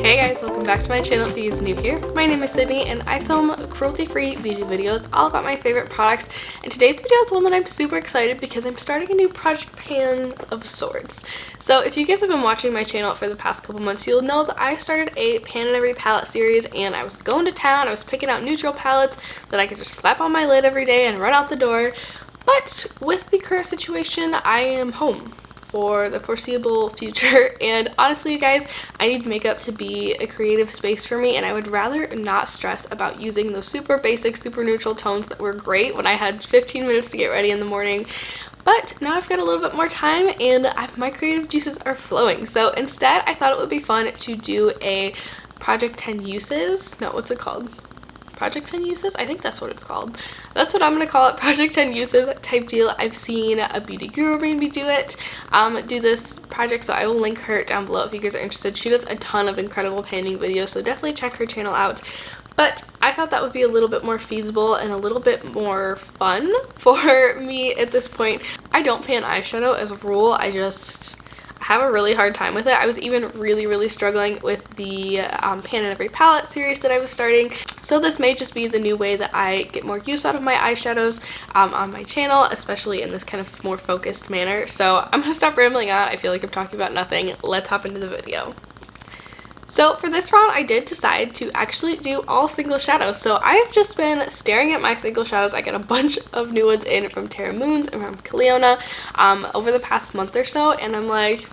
Hey guys, welcome back to my channel if you're new here. My name is Sydney and I film cruelty-free beauty videos all about my favorite products, and today's video is one that I'm super excited because I'm starting a new project pan of sorts. So if you guys have been watching my channel for the past couple months, you'll know that I started a pan in every palette series, and I was going to town, I was picking out neutral palettes that I could just slap on my lid every day and run out the door. But with the current situation, I am home for the foreseeable future, and honestly you guys, I need makeup to be a creative space for me, and I would rather not stress about using those super basic, super neutral tones that were great when I had 15 minutes to get ready in the morning. But now I've got a little bit more time and my creative juices are flowing, so instead I thought it would be fun to do a Project 10 Uses. No, what's it called? Project 10 Uses? I think that's what it's called. That's what I'm going to call it, Project 10 Uses type deal. I've seen a beauty guru maybe do this project, so I will link her down below if you guys are interested. She does a ton of incredible panning videos, so definitely check her channel out. But I thought that would be a little bit more feasible and a little bit more fun for me at this point. I don't pan eyeshadow as a rule. I have a really hard time with it. I was even really struggling with the pan in every palette series that I was starting. So this may just be the new way that I get more use out of my eyeshadows on my channel, especially in this kind of more focused manner. So I'm gonna stop rambling on. I feel like I'm talking about nothing. Let's hop into the video. So for this round, I did decide to actually do all single shadows. So I've just been staring at my single shadows. I got a bunch of new ones in from Terra Moons and from Clionadh over the past month or so, and I'm like,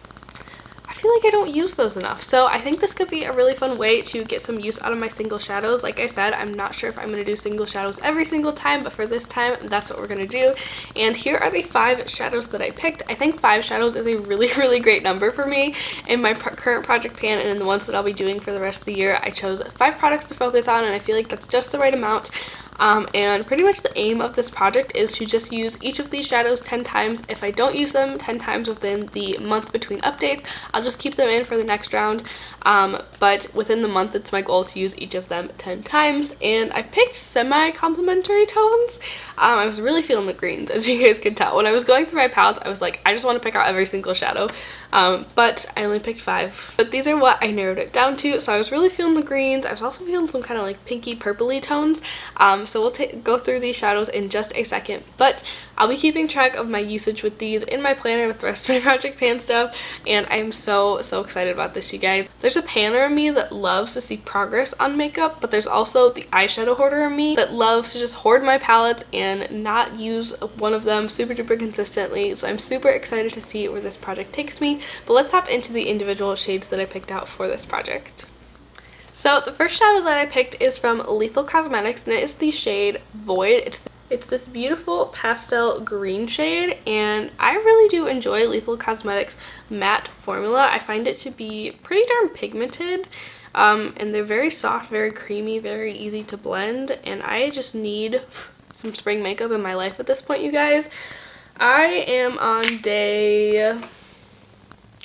I feel like I don't use those enough. So I think this could be a really fun way to get some use out of my single shadows. Like I said, I'm not sure if I'm going to do single shadows every single time, but for this time, that's what we're going to do. And here are the 5 shadows that I picked. I think 5 shadows is a really great number for me in my current project pan, and in the ones that I'll be doing for the rest of the year. I chose 5 products to focus on, and I feel like that's just the right amount. And pretty much the aim of this project is to just use each of these shadows 10 times. If I don't use them 10 times within the month between updates, I'll just keep them in for the next round. But within the month, it's my goal to use each of them 10 times. And I picked semi-complementary tones. I was really feeling the greens, as you guys could tell. When I was going through my palettes, I was like, I just want to pick out every single shadow. But I only picked 5. But these are what I narrowed it down to. So I was really feeling the greens. I was also feeling some kind of like pinky purpley tones. So we'll go through these shadows in just a second. But I'll be keeping track of my usage with these in my planner with the rest of my project pan stuff. And I'm so excited about this, you guys. There's a panner in me that loves to see progress on makeup, but there's also the eyeshadow hoarder in me that loves to just hoard my palettes and not use one of them super duper consistently. So I'm super excited to see where this project takes me. But let's hop into the individual shades that I picked out for this project. So the first shadow that I picked is from Lethal Cosmetics, and it is the shade Void. It's this beautiful pastel green shade, and I really do enjoy Lethal Cosmetics matte formula. I find it to be pretty darn pigmented, and they're very soft, very creamy, very easy to blend, and I just need some spring makeup in my life at this point, you guys. I am on day...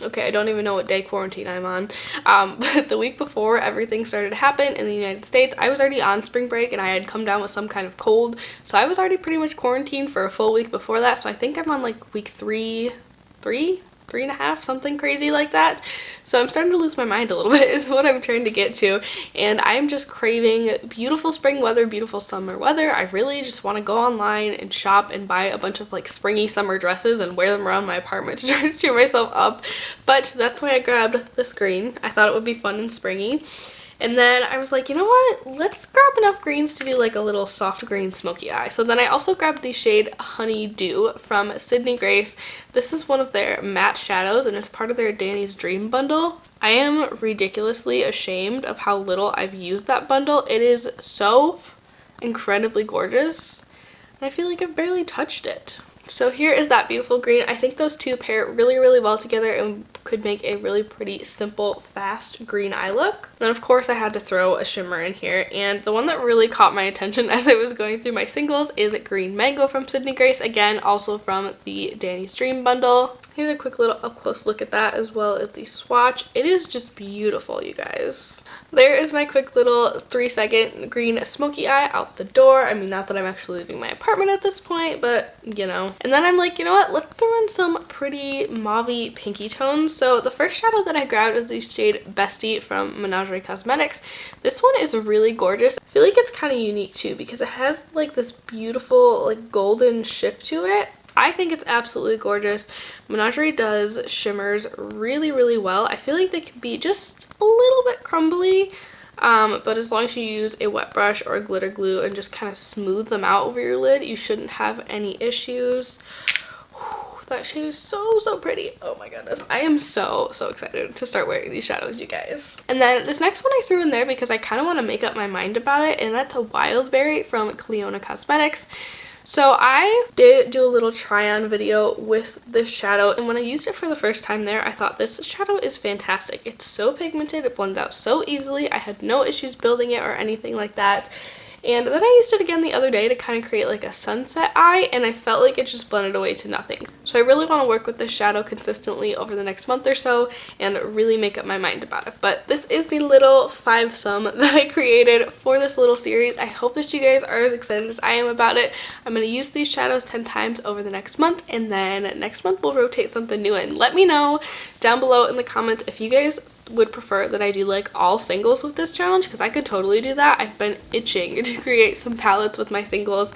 Okay, I don't even know what day quarantine I'm on, but the week before everything started to happen in the United States, I was already on spring break and I had come down with some kind of cold, so I was already pretty much quarantined for a full week before that, so I think I'm on like week 3 and a half, something crazy like that. So I'm starting to lose my mind a little bit is what I'm trying to get to, and I'm just craving beautiful spring weather, beautiful summer weather. I really just want to go online and shop and buy a bunch of like springy summer dresses and wear them around my apartment to try to cheer myself up, but that's why I grabbed this green. I thought it would be fun and springy. And then I was like, you know what, let's grab enough greens to do like a little soft green smoky eye. So then I also grabbed the shade Honey Dew from Sydney Grace. This is one of their matte shadows, and it's part of their Danny's Dream bundle. I am ridiculously ashamed of how little I've used that bundle. It is so incredibly gorgeous, and I feel like I've barely touched it. So here is that beautiful green. I think those two pair really well together and could make a really pretty simple, fast green eye look. Then of course I had to throw a shimmer in here, and the one that really caught my attention as I was going through my singles is Green Mango from Sydney Grace, again also from the Danny's Dream bundle. Here's a quick little up close look at that, as well as the swatch. It is just beautiful, you guys. There is my quick little 3-second green smoky eye out the door. I mean, not that I'm actually leaving my apartment at this point, but you know, And then I'm like, you know what, let's throw in some pretty mauvey pinky tones. So the first shadow that I grabbed is the shade Bestie from Cosmetics. This one is really gorgeous. I feel like it's kind of unique too because it has like this beautiful like golden shift to it. I think it's absolutely gorgeous. Menagerie does shimmers really well. I feel like they can be just a little bit crumbly, but as long as you use a wet brush or a glitter glue and just kind of smooth them out over your lid, you shouldn't have any issues. Whew, that shade is so pretty. Oh my goodness. I am so excited to start wearing these shadows, you guys. And then this next one I threw in there because I kind of want to make up my mind about it, and that's a Wildberry from Kaleido Cosmetics. So I did do a little try-on video with this shadow, and when I used it for the first time there, I thought this shadow is fantastic. It's so pigmented, it blends out so easily. I had no issues building it or anything like that. And then I used it again the other day to kind of create like a sunset eye, and I felt like it just blended away to nothing. So I really want to work with this shadow consistently over the next month or so and really make up my mind about it. But this is the little 5-some that I created for this little series. I hope that you guys are as excited as I am about it. I'm going to use these shadows 10 times over the next month, and then next month we'll rotate something new in. Let me know down below in the comments if you guys would prefer that I do like all singles with this challenge, because I could totally do that. I've been itching to create some palettes with my singles,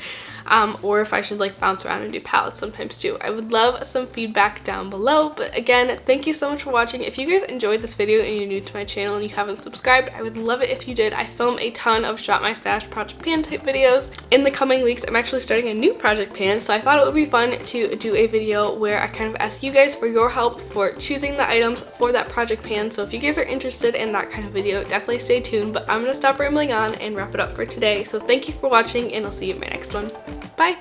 or if I should like bounce around and do palettes sometimes too. I would love some feedback down below. But again, thank you so much for watching. If you guys enjoyed this video and you're new to my channel and you haven't subscribed, I would love it if you did. I film a ton of Shop My Stash project pan type videos. In the coming weeks, I'm actually starting a new project pan, so I thought it would be fun to do a video where I kind of ask you guys for your help for choosing the items for that project pan. So if you guys are interested in that kind of video, definitely stay tuned. But I'm gonna stop rambling on and wrap it up for today. So thank you for watching, and I'll see you in my next one. Bye!